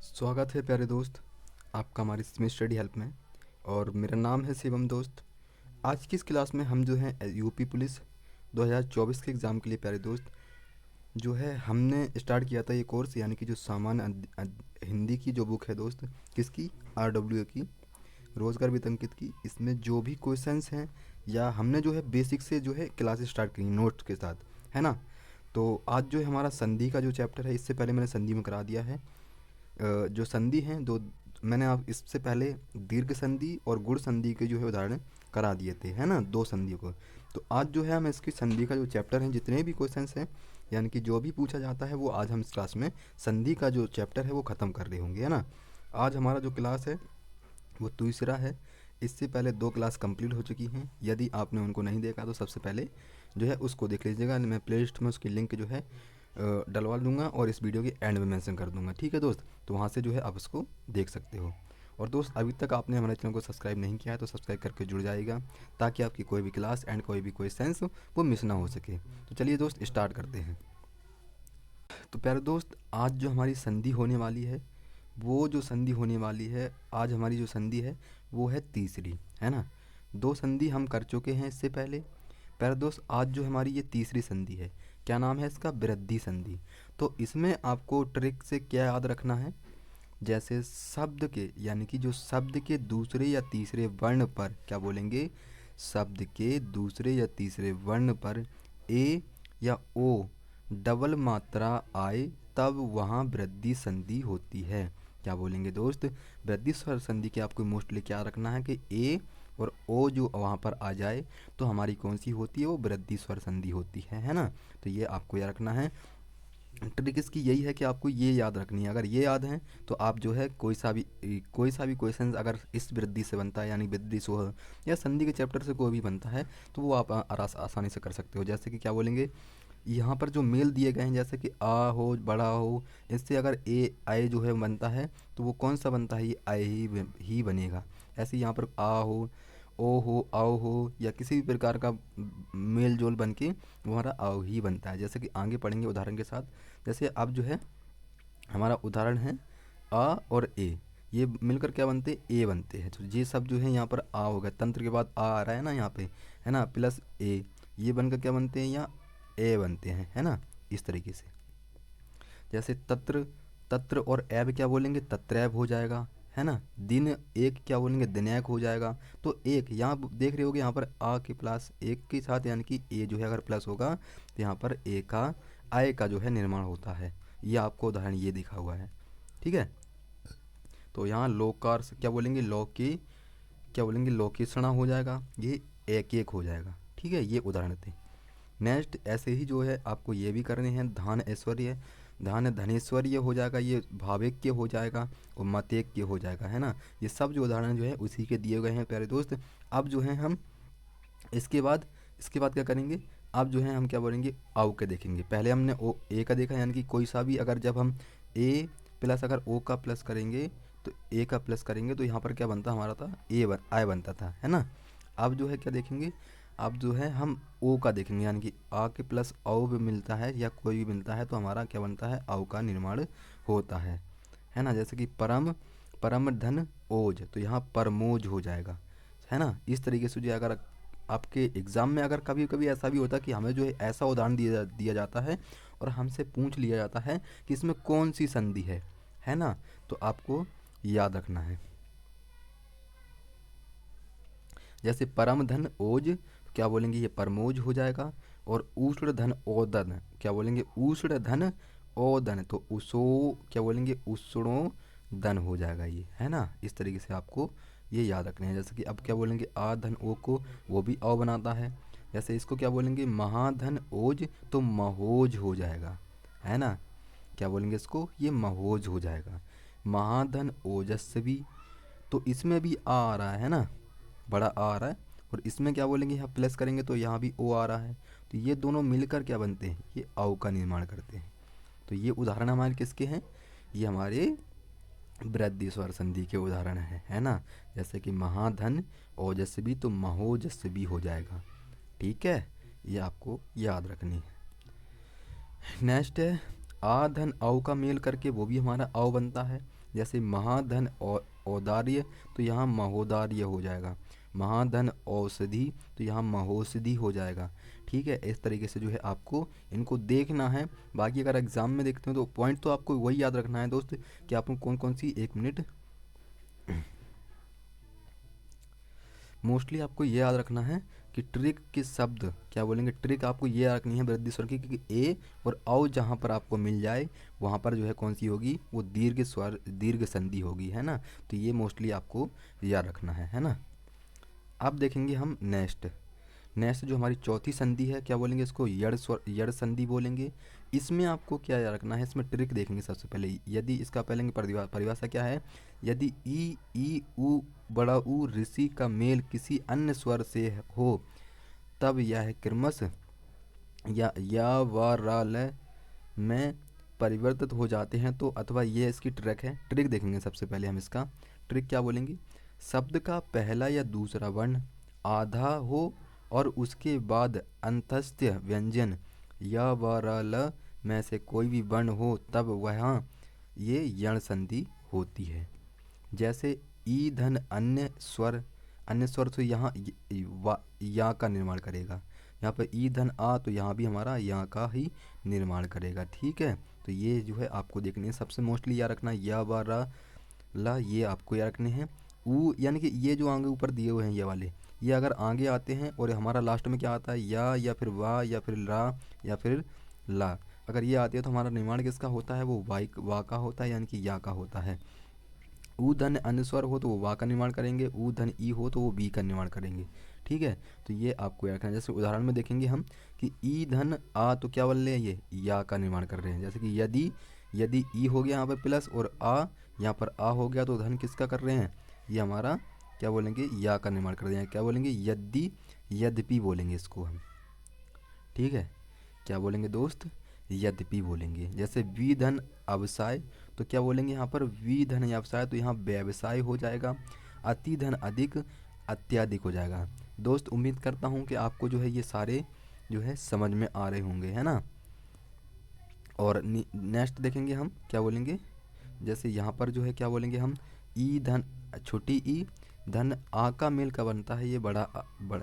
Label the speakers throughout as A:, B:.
A: स्वागत है प्यारे दोस्त आपका हमारी इसमें स्टडी हेल्प में। और मेरा नाम है शिवम दोस्त। आज की इस क्लास में हम जो है यूपी पुलिस 2024 के एग्ज़ाम के लिए प्यारे दोस्त जो है हमने स्टार्ट किया था ये कोर्स, यानी कि जो हिंदी की जो बुक है दोस्त, किसकी, RWA की, रोज़गार वितंकित की। इसमें जो भी क्वेश्चंस हैं या हमने जो है बेसिक से जो है क्लासेस स्टार्ट की नोट्स के साथ, है ना। तो आज जो है हमारा संधि का जो चैप्टर है, इससे पहले मैंने संधि में करा दिया है। जो संधि हैं दो, मैंने आप इससे पहले दीर्घ संधि और गुण संधि के जो है उदाहरण करा दिए थे, है ना, दो संधियों को। तो आज जो है हम इसकी संधि का जो चैप्टर हैं, जितने भी क्वेश्चंस हैं यानी कि जो भी पूछा जाता है वो आज हम इस क्लास में संधि का जो चैप्टर है वो ख़त्म कर रहे होंगे, है ना। आज हमारा जो क्लास है वो तीसरा है। इससे पहले दो क्लास कंप्लीट हो चुकी हैं। यदि आपने उनको नहीं देखा तो सबसे पहले जो है उसको देख लीजिएगा। मैं प्ले लिस्ट में उसकी लिंक जो है डलवा दूंगा और इस वीडियो के एंड में मेंशन कर दूंगा, ठीक है दोस्त। तो वहाँ से जो है आप उसको देख सकते हो। और दोस्त अभी तक आपने हमारे चैनल को सब्सक्राइब नहीं किया है तो सब्सक्राइब करके जुड़ जाएगा, ताकि आपकी कोई भी क्लास एंड कोई भी क्वेश्चंस वो मिस ना हो सके। तो चलिए दोस्त स्टार्ट करते हैं। तो प्यारे दोस्त आज जो हमारी संधि होने वाली है, वो जो संधि होने वाली है आज हमारी जो संधि है वो है तीसरी, है ना। दो संधि हम कर चुके हैं इससे पहले। प्यारे दोस्त आज जो हमारी ये तीसरी संधि है, क्या नाम है इसका, वृद्धि संधि। तो इसमें आपको ट्रिक से क्या याद रखना है, जैसे शब्द के यानी कि जो शब्द के दूसरे या तीसरे वर्ण पर क्या बोलेंगे, शब्द के दूसरे या तीसरे वर्ण पर ए या ओ डबल मात्रा आए तब वहाँ वृद्धि संधि होती है। क्या बोलेंगे दोस्त, वृद्धि स्वर संधि के आपको मोस्टली क्या रखना है कि ए और ओ जो वहाँ पर आ जाए तो हमारी कौन सी होती है, वो वृद्धि स्वर संधि होती है ना। तो ये आपको याद रखना है। ट्रिक इसकी यही है कि आपको ये याद रखनी है। अगर ये याद है तो आप जो है कोई सा भी क्वेश्चन अगर इस वृद्धि से बनता है, यानी वृद्धि सोह या संधि के चैप्टर से कोई भी बनता है, तो वो आप आसानी से कर सकते हो। जैसे कि क्या बोलेंगे, यहाँ पर जो मेल दिए गए हैं जैसे कि आ हो, बड़ा हो, इससे अगर ए आए जो है बनता है तो वो कौन सा बनता है, ये आए ही बनेगा। ऐसे यहाँ पर आ हो, ओ हो, आओ हो, या किसी भी प्रकार का मेल जोल बन के वो हमारा आओ ही बनता है। जैसे कि आगे पढ़ेंगे उदाहरण के साथ। जैसे अब जो है हमारा उदाहरण है आ और ए, ये मिलकर क्या बनते हैं, ए बनते हैं। तो ये सब जो है यहाँ पर आ हो गया, तंत्र के बाद आ रहा है ना यहाँ पे, है ना, प्लस ए, ये बनकर क्या बनते हैं, यहाँ ए बनते हैं, है ना, इस तरीके से। जैसे तत्र, तत्र और ऐब क्या बोलेंगे, तत्रैब हो जाएगा, है ना। दिन एक क्या बोलेंगे, दिनैक हो जाएगा। तो एक यहाँ देख रहे होगे यहाँ पर आ के प्लस एक के साथ, यानी कि ए जो है अगर प्लस होगा तो यहाँ पर ए का आय का जो है निर्माण होता है। ये आपको उदाहरण ये दिखा हुआ है, ठीक है। तो यहाँ लोकार से क्या बोलेंगे, लौकी, क्या बोलेंगे, लौकेषणा हो जाएगा, ये एक एक हो जाएगा, ठीक है। ये उदाहरण थे। नेक्स्ट ऐसे ही जो है आपको ये भी करने हैं। धान ऐश्वर्य, धान धनेश्वर्य हो जाएगा, ये भावेक्य हो जाएगा और मतेक्य हो जाएगा, है ना। ये सब जो उदाहरण जो है उसी के दिए गए हैं प्यारे दोस्त। अब जो है हम इसके बाद क्या करेंगे, अब जो है हम क्या बोलेंगे, आउ के देखेंगे। पहले हमने ओ ए का देखा, यानी कि कोई सा भी अगर जब हम ए प्लस अगर ओ का प्लस करेंगे तो ए का प्लस करेंगे तो यहाँ पर क्या बनता हमारा था, आय बनता था, है ना। अब जो है क्या देखेंगे, अब जो है हम ओ का देखेंगे, यानी कि आ के प्लस औ भी मिलता है या कोई भी मिलता है तो हमारा क्या बनता है, औ का निर्माण होता है ना। जैसे कि परम, परम धन ओज, तो यहाँ परमोज हो जाएगा, है ना। इस तरीके से जो अगर आपके एग्ज़ाम में अगर कभी कभी ऐसा भी होता है कि हमें जो है ऐसा उदाहरण दिया जाता है और हमसे पूछ लिया जाता है कि इसमें कौन सी संधि है ना, तो आपको याद रखना है। जैसे परम धन ओज, तो क्या बोलेंगे, ये परमोज हो जाएगा। और उष्ण धन ओदन, क्या बोलेंगे, उष्ण धन ओदन, तो उसो क्या बोलेंगे, उष्णो धन हो जाएगा ये, है ना। इस तरीके से आपको ये याद रखना है। जैसे कि अब क्या बोलेंगे, आ धन ओ को, वो भी औ बनाता है। जैसे इसको क्या बोलेंगे, महाधन ओज, तो महोज हो जाएगा, है ना। क्या बोलेंगे इसको, ये महोज हो जाएगा। महाधन ओजस्वी, तो इसमें भी आ रहा है ना, बड़ा आ रहा है। और इसमें क्या बोलेंगे, यहाँ प्लस करेंगे तो यहाँ भी ओ आ रहा है। तो ये दोनों मिलकर क्या बनते हैं, ये औ का निर्माण करते हैं। तो ये उदाहरण हमारे किसके हैं, ये हमारे वृद्धि स्वर संधि के उदाहरण हैं, है ना। जैसे कि महाधन ओजस्वी, तो महोजस्वी हो जाएगा, ठीक है। ये आपको याद रखनी है। नेक्स्ट है आ धन औ का मेल करके वो भी हमारा औ बनता है। जैसे महाधन औदार्य तो यहाँ महोदार्य हो जाएगा। महाधन औषधि तो यहाँ महोषधि हो जाएगा। ठीक है, इस तरीके से जो है आपको इनको देखना है। बाकी अगर एग्जाम में देखते हो तो पॉइंट तो आपको वही याद रखना है दोस्त कि आपको कौन कौन सी, एक मिनट, मोस्टली आपको ये याद रखना है कि ट्रिक के शब्द क्या बोलेंगे, ट्रिक आपको ये याद रखनी है वृद्धि स्वर की, क्योंकि ए और औ जहाँ पर आपको मिल जाए वहाँ पर जो है कौन सी होगी, वो दीर्घ स्वर, दीर्घ संधि होगी, है ना। तो ये मोस्टली आपको याद रखना है ना। अब देखेंगे हम नेक्स्ट। नेक्स्ट जो हमारी चौथी संधि है, क्या बोलेंगे इसको, यड़ स्वर, यड़ संधि बोलेंगे। इसमें आपको क्या याद रखना है, इसमें ट्रिक देखेंगे सबसे पहले। यदि इसका पहले परिभाषा क्या है, यदि ई उ बड़ा ऊ ऋषि का मेल किसी अन्य स्वर से हो तब यह क्रमश या व र ल में परिवर्तित हो जाते हैं। तो अथवा ये इसकी ट्रिक है। ट्रिक देखेंगे सबसे पहले हम इसका। ट्रिक क्या बोलेंगे, शब्द का पहला या दूसरा वर्ण आधा हो और उसके बाद अंतस्थ व्यंजन या व र ल में से कोई भी वर्ण हो तब वहाँ ये यण संधि होती है। जैसे ई धन अन्य स्वर, अन्य स्वर तो यहाँ या का निर्माण करेगा। यहाँ पर ई धन आ तो यहाँ भी हमारा या का ही निर्माण करेगा। ठीक है, तो ये जो है आपको देखने सबसे मोस्टली याद रखना, या व र ला ये आपको याद रखने हैं। ऊ यानी कि ये जो आगे ऊपर दिए हुए हैं ये वाले, ये अगर आगे आते हैं और हमारा लास्ट में क्या आता है, या फिर वाह या फिर रा या फिर ला, अगर ये आती है तो हमारा निर्माण किसका होता है, वो वा का होता है, यानी कि या का होता है। ऊ धन अनुस्वर हो तो वो वा का निर्माण करेंगे, ऊ धन ई हो तो वो बी का निर्माण करेंगे। ठीक है, तो ये आपको याद रखना है। जैसे उदाहरण में देखेंगे हम कि ई धन आ तो क्या बोल रहे हैं, ये या का निर्माण कर रहे हैं। जैसे कि यदि ई हो गया यहाँ पर प्लस और आ यहाँ पर आ हो गया तो धन किसका कर रहे हैं, ये हमारा क्या बोलेंगे, या का निर्माण कर रहे हैं। क्या बोलेंगे, यदि, यद्यपि बोलेंगे इसको हम। ठीक है, क्या बोलेंगे दोस्त, यद्यपि बोलेंगे। जैसे वी धन अवसाय तो क्या बोलेंगे यहाँ पर, वी धन व्यवसाय तो यहाँ व्यवसाय हो जाएगा। अति धन अधिक, अत्याधिक हो जाएगा। दोस्त उम्मीद करता हूँ कि आपको जो है ये सारे जो है समझ में आ रहे होंगे, है ना। और नेक्स्ट देखेंगे हम क्या बोलेंगे। जैसे यहाँ पर जो है क्या बोलेंगे हम, ई धन छोटी ई धन आ का मेल का बनता है, ये बड़ा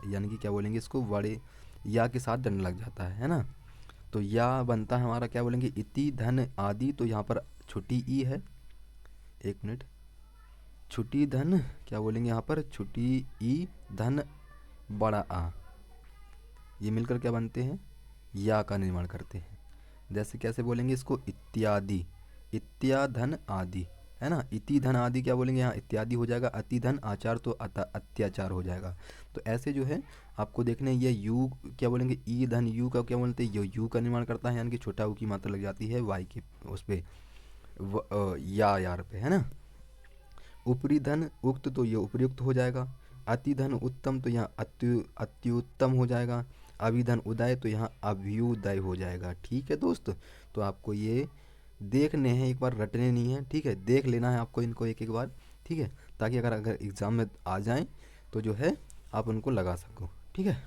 A: यानी कि क्या बोलेंगे इसको, बड़े या के साथ डंड लग जाता है ना। तो या बनता है हमारा क्या बोलेंगे, इति धन आदि, तो यहाँ पर छोटी ई है, एक मिनट, छोटी धन क्या बोलेंगे यहाँ पर, छोटी ई धन बड़ा आ, ये मिलकर क्या बनते हैं, या का निर्माण करते हैं। जैसे कैसे बोलेंगे इसको, इत्यादि, इत्याधन आदि, है ना। इति धन आदि क्या बोलेंगे, यहाँ इत्यादि हो जाएगा। अति धन आचार तो अत्याचार हो जाएगा। तो ऐसे जो है आपको देखने, ये यू क्या बोलेंगे, ई धन यू का क्या बोलते हैं, यू का निर्माण करता है, यानी कि छोटा ऊ की मात्रा लग जाती है वाई के उस पर यार पे, है ना। ऊपरी धन उक्त तो ये उपयुक्त हो जाएगा। अति धन उत्तम तो यहाँ अत्युत्तम हो जाएगा। अभिधन उदय तो यहाँ अभ्युदय हो जाएगा। ठीक है दोस्त, तो आपको ये देखने हैं, एक बार रटने नहीं है। ठीक है, देख लेना है आपको इनको एक एक बार। ठीक है, ताकि अगर एग्ज़ाम में आ जाएं तो जो है आप उनको लगा सको। ठीक है,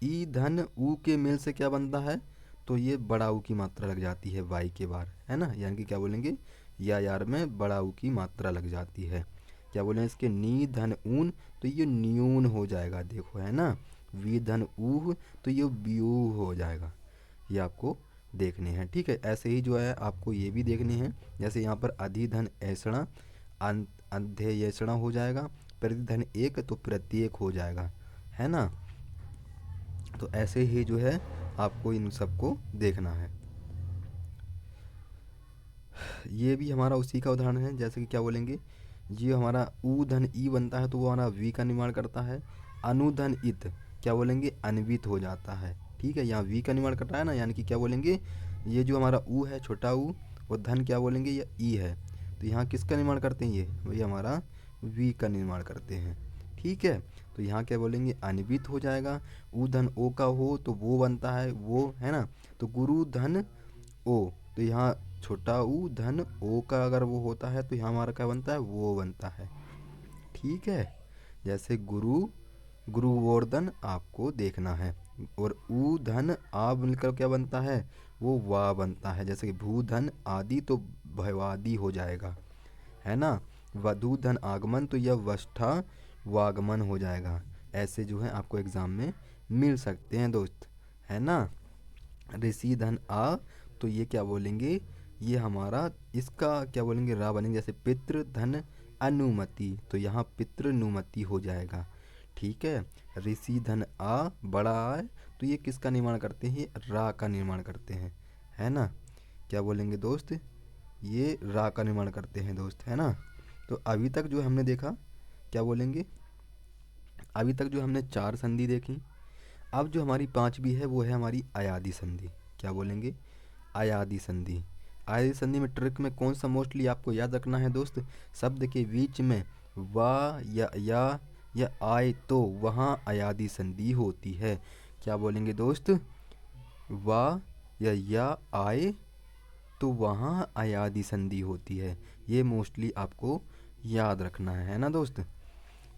A: ई धन ऊ के मेल से क्या बनता है, तो ये बड़ा ऊ की मात्रा लग जाती है वाई के बार, है ना। यानी कि क्या बोलेंगे, या यार में बड़ा ऊ की मात्रा लग जाती है। क्या बोले इसके, नी धन ऊन तो ये न्यून हो जाएगा, देखो, है ना। वी धन ऊह तो ये ब्यू हो जाएगा। ये आपको देखने हैं। ठीक है, ऐसे ही जो है आपको ये भी देखने हैं। जैसे यहाँ पर अधिधन ऐसणा अध्ययसणा हो जाएगा। प्रतिधन एक तो प्रत्येक हो जाएगा, है ना। तो ऐसे ही जो है आपको इन सबको देखना है। ये भी हमारा उसी का उदाहरण है। जैसे कि क्या बोलेंगे, ये हमारा ऊ धन ई बनता है तो वो हमारा वी का निर्माण करता है। अनुधन इत क्या बोलेंगे, अन्वित हो जाता है। ठीक है, यहाँ वी का निर्माण कर रहा है ना, यानी कि क्या बोलेंगे, ये जो हमारा ऊ है छोटा ऊ, और धन क्या बोलेंगे, ये ई है, तो यहाँ किसका निर्माण करते हैं, ये वही हमारा वी का निर्माण करते हैं। ठीक है, तो यहाँ क्या बोलेंगे, अन्वित हो जाएगा। ऊ धन ओ का हो तो वो बनता है वो, है ना। तो गुरु धन ओ तो यहाँ छोटा ऊ धन ओ का अगर वो होता है तो यहाँ हमारा क्या बनता है, वो बनता है। ठीक है, जैसे गुरुवर्धन आपको देखना है। और ऊ धन आ मिलकर क्या बनता है, वो वा बनता है। जैसे कि भू धन आदि तो भवादि हो जाएगा, है ना। वधू धन आगमन तो यह वष्ठा वागमन हो जाएगा। ऐसे जो है आपको एग्ज़ाम में मिल सकते हैं दोस्त, है ना। ऋषि धन आ तो ये क्या बोलेंगे, ये हमारा इसका क्या बोलेंगे, रा बनेंगे। जैसे पितृ धन अनुमति तो यहाँ पितृनुमति हो जाएगा, ठीक है। ऋषि धन आ बड़ा आ तो ये किसका निर्माण करते हैं, ये रा का निर्माण करते हैं, है ना। क्या बोलेंगे दोस्त, ये रा का निर्माण करते हैं दोस्त, है ना। तो अभी तक जो हमने देखा, क्या बोलेंगे, अभी तक जो हमने 4 संधि देखी, अब जो हमारी 5वीं है वो है हमारी अयादि संधि। क्या बोलेंगे, अयादि संधि। अयादि संधि में ट्रिक में कौन सा मोस्टली आपको याद रखना है दोस्त, शब्द के बीच में वा या आए तो वहाँ अयादि संधि होती है। क्या बोलेंगे दोस्त, वा या आए तो वहाँ अयादि संधि होती है। ये मोस्टली आपको याद रखना है ना दोस्त।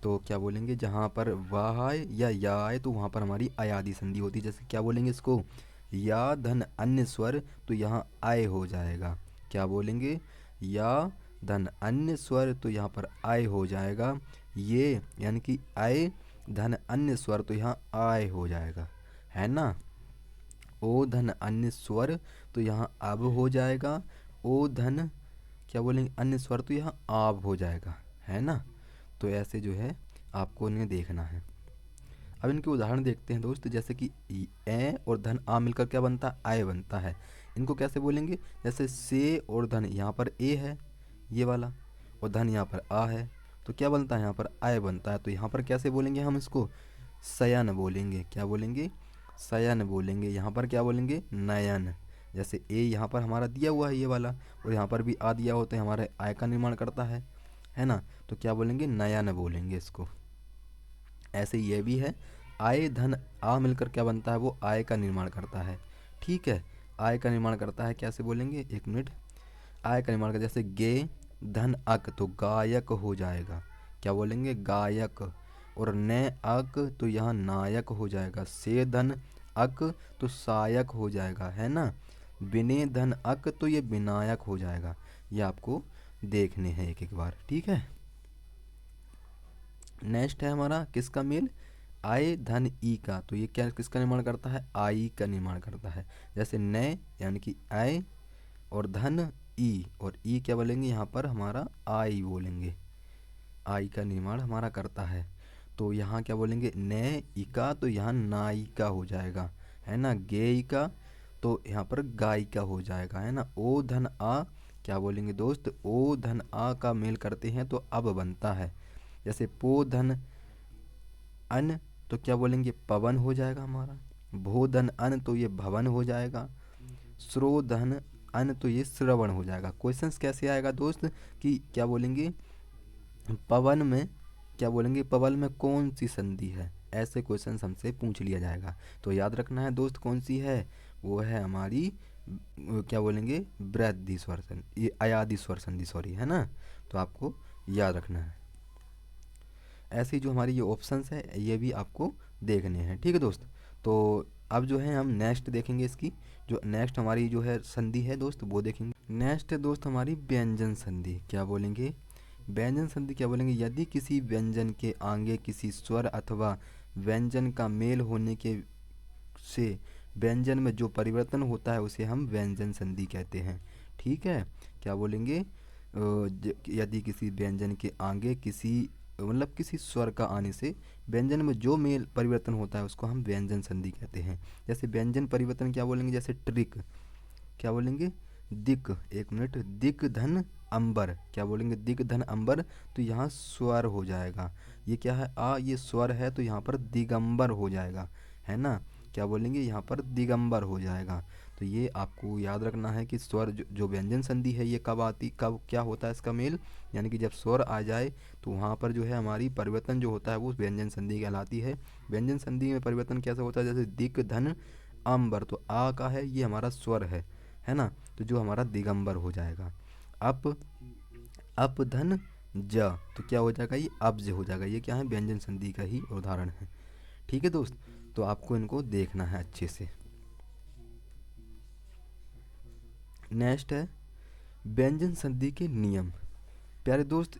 A: तो क्या बोलेंगे, जहाँ पर वाह आए या आए तो वहाँ पर हमारी अयादि संधि होती है। जैसे क्या बोलेंगे इसको, या धन अन्य स्वर तो यहाँ आय हो जाएगा। क्या बोलेंगे, या धन अन्य स्वर तो यहाँ पर आय हो जाएगा। ये यानी कि आय धन अन्य स्वर तो यहाँ आय हो जाएगा, है ना। ओ धन अन्य स्वर तो यहाँ अब हो जाएगा। ओ धन क्या बोलेंगे अन्य स्वर तो यहाँ आब हो जाएगा, है ना। तो ऐसे जो है आपको इन्हें देखना है। अब इनके उदाहरण देखते हैं दोस्त। जैसे कि ए और धन आ मिलकर क्या बनता है, आय बनता है। इनको कैसे बोलेंगे, जैसे से और धन, यहाँ पर ए है ये वाला, और धन यहाँ पर आ है, तो क्या बनता है यहाँ पर आय बनता है। तो यहाँ पर कैसे बोलेंगे हम इसको, शयन बोलेंगे। क्या बोलेंगे, शयन बोलेंगे। यहाँ पर क्या बोलेंगे, नयन। जैसे ए यहाँ पर हमारा दिया हुआ है ये वाला, और यहाँ पर भी आ दिया होता है, हमारे आय का निर्माण करता है ना। तो क्या बोलेंगे, नयन बोलेंगे इसको। ऐसे ये भी है, आय धन आ मिलकर क्या बनता है, वो आय का निर्माण करता है, ठीक है। आय का निर्माण करता है, कैसे बोलेंगे, एक मिनट। आय का निर्माण करता है, जैसे गे धन अक तो गायक हो जाएगा। क्या बोलेंगे, गायक। और ने अक तो यहाँ नायक हो जाएगा। से धन अक तो सायक हो जाएगा, है ना। विने धन अक तो ये विनायक हो जाएगा। ये आपको देखने हैं एक एक बार, ठीक है। नेक्स्ट है हमारा किसका मेल, आय धन ई का। तो ये क्या किसका निर्माण करता है, आई का निर्माण करता है। जैसे नय यानी कि आय और धन ई, और ई क्या बोलेंगे यहाँ पर हमारा आई बोलेंगे। आई का निर्माण हमारा करता है। तो यहाँ क्या बोलेंगे, नय इका तो यहाँ नायिका हो जाएगा, है ना। गेयिका तो यहाँ पर गायिका हो जाएगा, है ना। ओ धन आ क्या बोलेंगे दोस्त, ओ धन आ का मेल करते हैं तो अब बनता है। जैसे पो धन अन तो क्या बोलेंगे, पवन हो जाएगा हमारा। भो धन अन तो ये भवन हो जाएगा। श्रो धन अन तो ये श्रवण हो जाएगा। क्वेश्चंस कैसे आएगा दोस्त, कि क्या बोलेंगे, पवन में क्या बोलेंगे, पवन में कौन सी संधि है, ऐसे क्वेश्चंस हमसे पूछ लिया जाएगा। तो याद रखना है दोस्त कौन सी है, वो है हमारी क्या बोलेंगे, वृद्धि स्वर संधि, ये अयादि स्वर संधि सॉरी, है ना। तो आपको याद रखना है। ऐसे ही जो हमारी ये ऑप्शंस है ये भी आपको देखने हैं, ठीक है दोस्त। तो अब जो है हम नेक्स्ट देखेंगे, इसकी जो नेक्स्ट हमारी जो है संधि है दोस्त वो देखेंगे। नेक्स्ट है दोस्त हमारी व्यंजन संधि। क्या बोलेंगे, व्यंजन संधि क्या बोलेंगे, यदि किसी व्यंजन के आगे किसी स्वर अथवा व्यंजन का मेल होने के से व्यंजन में जो परिवर्तन होता है उसे हम व्यंजन संधि कहते हैं, ठीक है। क्या बोलेंगे, यदि किसी व्यंजन के आगे किसी मतलब किसी स्वर का आने से व्यंजन में जो मेल परिवर्तन होता है उसको हम व्यंजन संधि कहते हैं। जैसे व्यंजन परिवर्तन क्या बोलेंगे, जैसे ट्रिक क्या बोलेंगे, दिक, एक मिनट, दिक धन अंबर। क्या बोलेंगे, दिक धन अंबर तो यहाँ स्वर हो जाएगा। ये क्या है, आ ये स्वर है तो यहाँ पर दिगंबर हो जाएगा, है ना। क्या बोलेंगे, यहाँ पर दिगंबर हो जाएगा। तो ये आपको याद रखना है कि स्वर जो व्यंजन संधि है ये कब आती, कब क्या होता है इसका मेल, यानी कि जब स्वर आ जाए तो वहाँ पर जो है हमारी परिवर्तन जो होता है वो व्यंजन संधि कहलाती है। व्यंजन संधि में परिवर्तन कैसे होता है, जैसे दिक धन अंबर तो आ का है ये हमारा स्वर है ना। तो जो हमारा दिगंबर हो जाएगा। अप धन ज तो क्या हो जाएगा, ये अब्ज हो जाएगा। ये क्या है, व्यंजन संधि का ही उदाहरण है, ठीक है दोस्त। तो आपको इनको देखना है अच्छे से। नेक्स्ट है व्यंजन संधि के नियम। प्यारे दोस्त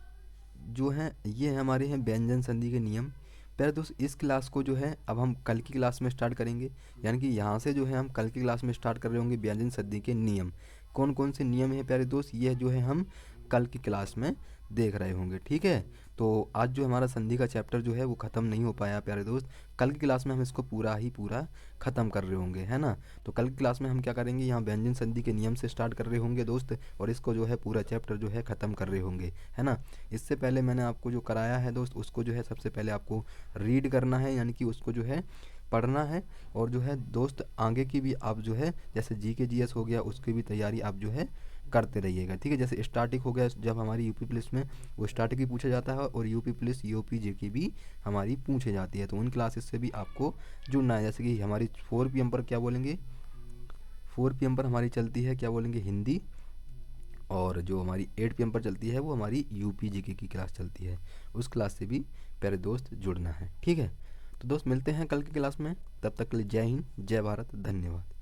A: जो हैं ये हमारे हैं व्यंजन संधि के नियम। प्यारे दोस्त इस क्लास को जो है अब हम कल की क्लास में स्टार्ट करेंगे, यानी कि यहाँ से जो है हम कल की क्लास में स्टार्ट कर रहे होंगे व्यंजन संधि के नियम। कौन कौन से नियम हैं प्यारे दोस्त, ये जो है हम कल की क्लास में देख रहे होंगे, ठीक है। तो आज जो हमारा संधि का चैप्टर जो है वो ख़त्म नहीं हो पाया प्यारे दोस्त, कल की क्लास में हम इसको पूरा ही पूरा ख़त्म कर रहे होंगे, है ना। तो कल की क्लास में हम क्या करेंगे, यहाँ व्यंजन संधि के नियम से स्टार्ट कर रहे होंगे दोस्त, और इसको जो है पूरा चैप्टर जो है ख़त्म कर रहे होंगे, है ना। इससे पहले मैंने आपको जो कराया है दोस्त, उसको जो है सबसे पहले आपको रीड करना है, यानी कि उसको जो है पढ़ना है। और जो है दोस्त आगे की भी आप जो है जैसे जी के जी एस हो गया उसकी भी तैयारी आप जो है करते रहिएगा, ठीक है। जैसे स्टैटिक हो गया जब हमारी यूपी पुलिस में, वो स्टैटिक भी पूछा जाता है, और यूपी पुलिस यूपी जी की भी हमारी पूछे जाती है, तो उन क्लासेस से भी आपको जुड़ना है। जैसे कि हमारी 4 PM पर क्या बोलेंगे, 4 PM पर हमारी चलती है क्या बोलेंगे हिंदी, और जो हमारी 8 PM पर चलती है वो हमारी यूपी जीके की क्लास चलती है, उस क्लास से भी प्यारे दोस्त जुड़ना है, ठीक है। तो दोस्त मिलते हैं कल की क्लास में, तब तक के लिए जय हिंद, जय भारत, धन्यवाद।